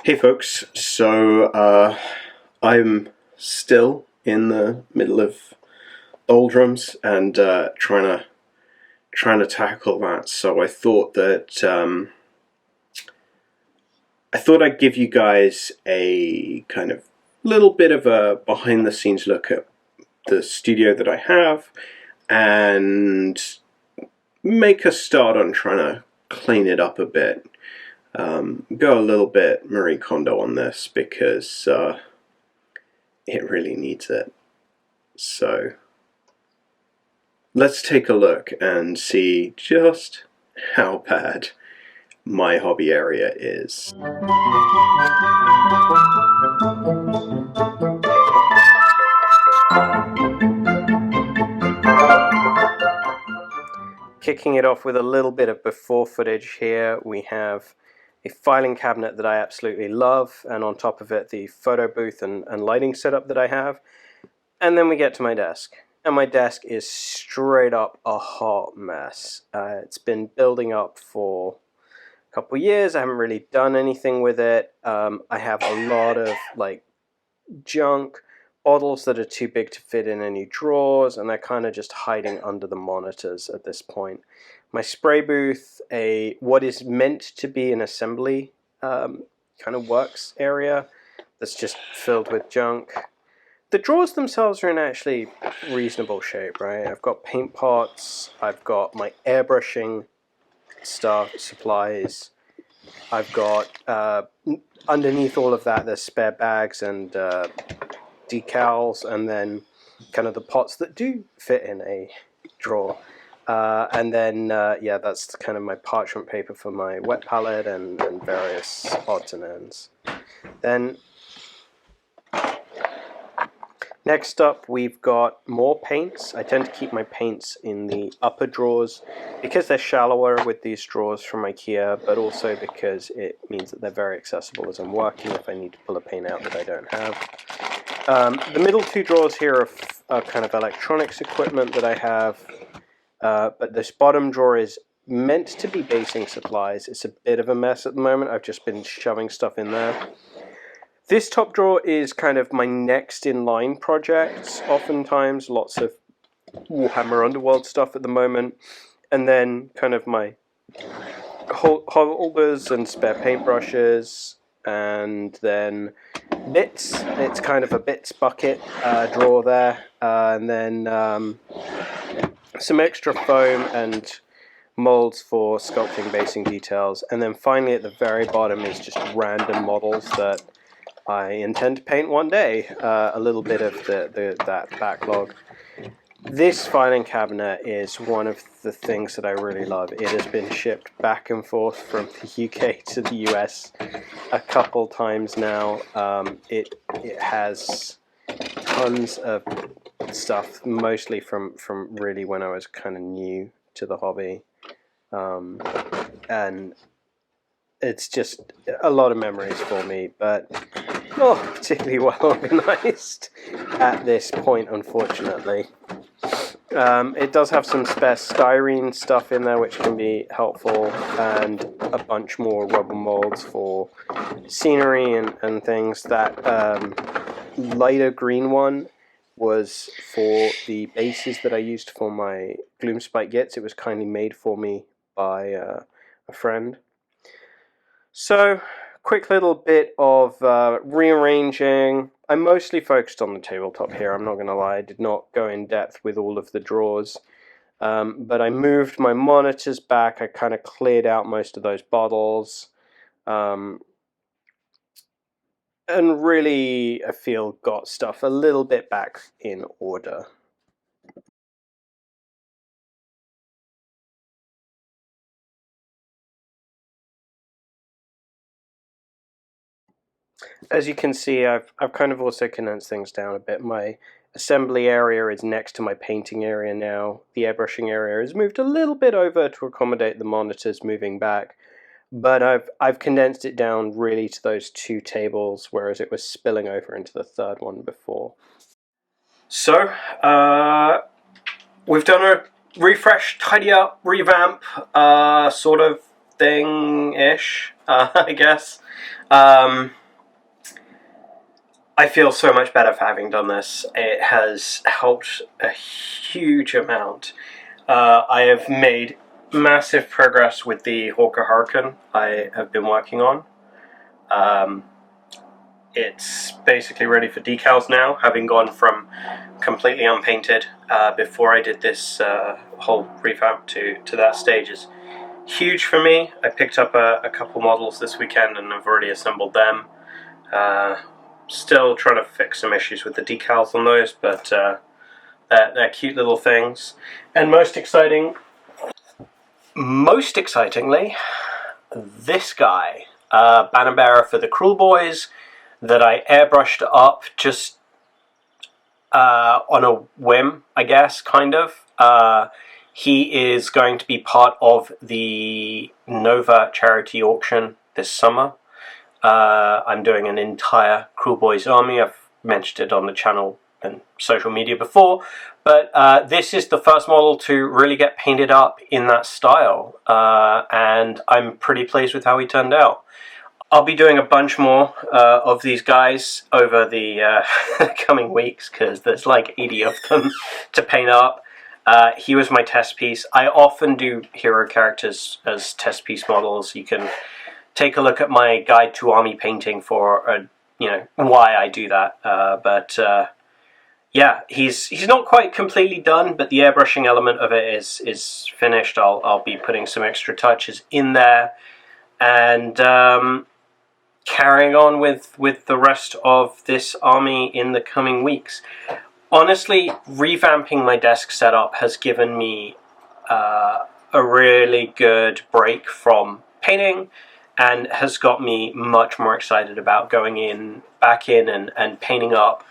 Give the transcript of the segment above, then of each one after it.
Hey folks, I'm still in the middle of doldrums and trying to tackle that. So I thought I'd give you guys a kind of little bit of a behind the scenes look at the studio that I have and make a start on trying to clean it up a bit. Go a little bit Marie Kondo on this because it really needs it. So let's take a look and see just how bad my hobby area is. Kicking it off with a little bit of before footage here, we have a filing cabinet that I absolutely love, and on top of it the photo booth and lighting setup that I have. And then we get to my desk, and my desk is straight up a hot mess. It's been building up for a couple years. I haven't really done anything with it. I have a lot of junk, bottles that are too big to fit in any drawers, and they're kind of just hiding under the monitors at this point. My spray booth, what is meant to be an assembly kind of works area that's just filled with junk. The drawers themselves are in actually reasonable shape, right? I've got paint pots, I've got my airbrushing supplies, I've got, underneath all of that, there's spare bags and decals, and then kind of the pots that do fit in a drawer. And then, yeah, that's kind of my parchment paper for my wet palette and various odds and ends. Then, next up, we've got more paints. I tend to keep my paints in the upper drawers because they're shallower with these drawers from IKEA, but also because it means that they're very accessible as I'm working if I need to pull a paint out that I don't have. The middle two drawers here are kind of electronics equipment that I have, but this bottom drawer is meant to be basing supplies. It's a bit of a mess at the moment. I've just been shoving stuff in there. This top drawer is kind of my next in line projects, oftentimes lots of Warhammer Underworld stuff at the moment, and then kind of my holders and spare paintbrushes, and then bits. It's kind of a bits bucket drawer there, and then some extra foam and molds for sculpting basing details, and then finally at the very bottom is just random models that I intend to paint one day. A little bit of that backlog. This filing cabinet is one of the things that I really love. It has been shipped back and forth from the UK to the US a couple times now. It has tons of stuff, mostly from really when I was kind of new to the hobby. And it's just a lot of memories for me, but not particularly well organized at this point, unfortunately. It does have some spare styrene stuff in there which can be helpful, and a bunch more rubber molds for scenery and things. That lighter green one was for the bases that I used for my Gloomspite Gits. It was kindly made for me by a friend. So, quick little bit of rearranging. I mostly focused on the tabletop here, I'm not going to lie. I did not go in depth with all of the drawers. But I moved my monitors back. I kind of cleared out most of those bottles. And really, I feel got stuff a little bit back in order. As you can see, I've kind of also condensed things down a bit. My assembly area is next to my painting area now. The airbrushing area is moved a little bit over to accommodate the monitors moving back, but I've condensed it down really to those two tables, whereas it was spilling over into the third one before. So, we've done a refresh, tidy up, revamp, sort of thing-ish, I guess. I feel so much better for having done this. It has helped a huge amount. I have made massive progress with the Hawker Hurricane I have been working on. It's basically ready for decals now, having gone from completely unpainted before I did this whole revamp to that stage is huge for me. I picked up a couple models this weekend and I've already assembled them. Still trying to fix some issues with the decals on those, but they're cute little things. And most excitingly, this guy, banner bearer for the Cruel Boys, that I airbrushed up just on a whim, I guess, kind of. He is going to be part of the Nova charity auction this summer. I'm doing an entire Cruel Boys army. I've mentioned it on the channel and social media before, but this is the first model to really get painted up in that style, and I'm pretty pleased with how he turned out. I'll be doing a bunch more of these guys over the coming weeks, because there's like 80 of them to paint up. He was my test piece. I often do hero characters as test piece models. You can take a look at my guide to army painting for why I do that. But yeah, he's not quite completely done, but the airbrushing element of it is finished. I'll be putting some extra touches in there, and carrying on with the rest of this army in the coming weeks. Honestly, revamping my desk setup has given me a really good break from painting, and has got me much more excited about going back in and painting up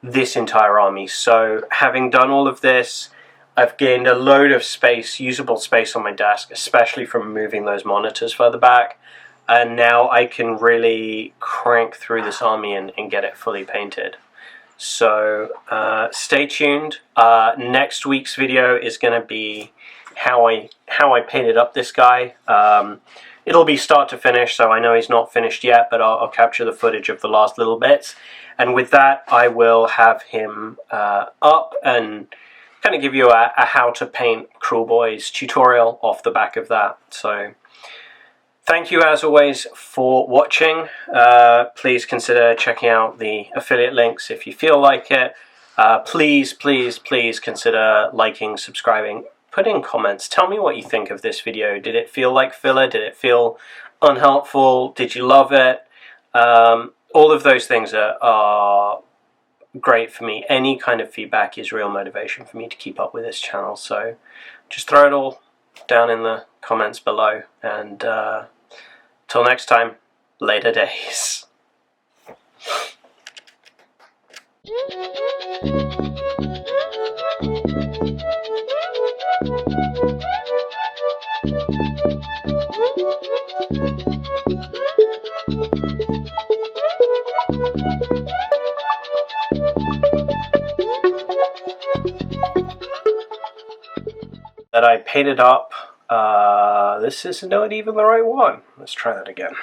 this entire army. So having done all of this, I've gained a load of space, usable space on my desk, especially from moving those monitors further back, and now I can really crank through this army and get it fully painted. So stay tuned. Next week's video is going to be how I painted up this guy. It'll be start to finish, so I know he's not finished yet, but I'll capture the footage of the last little bits. And with that, I will have him up and kind of give you a how to paint Cruel Boys tutorial off the back of that. So thank you as always for watching. Please consider checking out the affiliate links if you feel like it. Please consider liking, subscribing. Put in comments. Tell me what you think of this video. Did it feel like filler? Did it feel unhelpful? Did you love it? All of those things are great for me. Any kind of feedback is real motivation for me to keep up with this channel. So just throw it all down in the comments below. And till next time, later days. That I painted up. This is not even the right one. Let's try that again.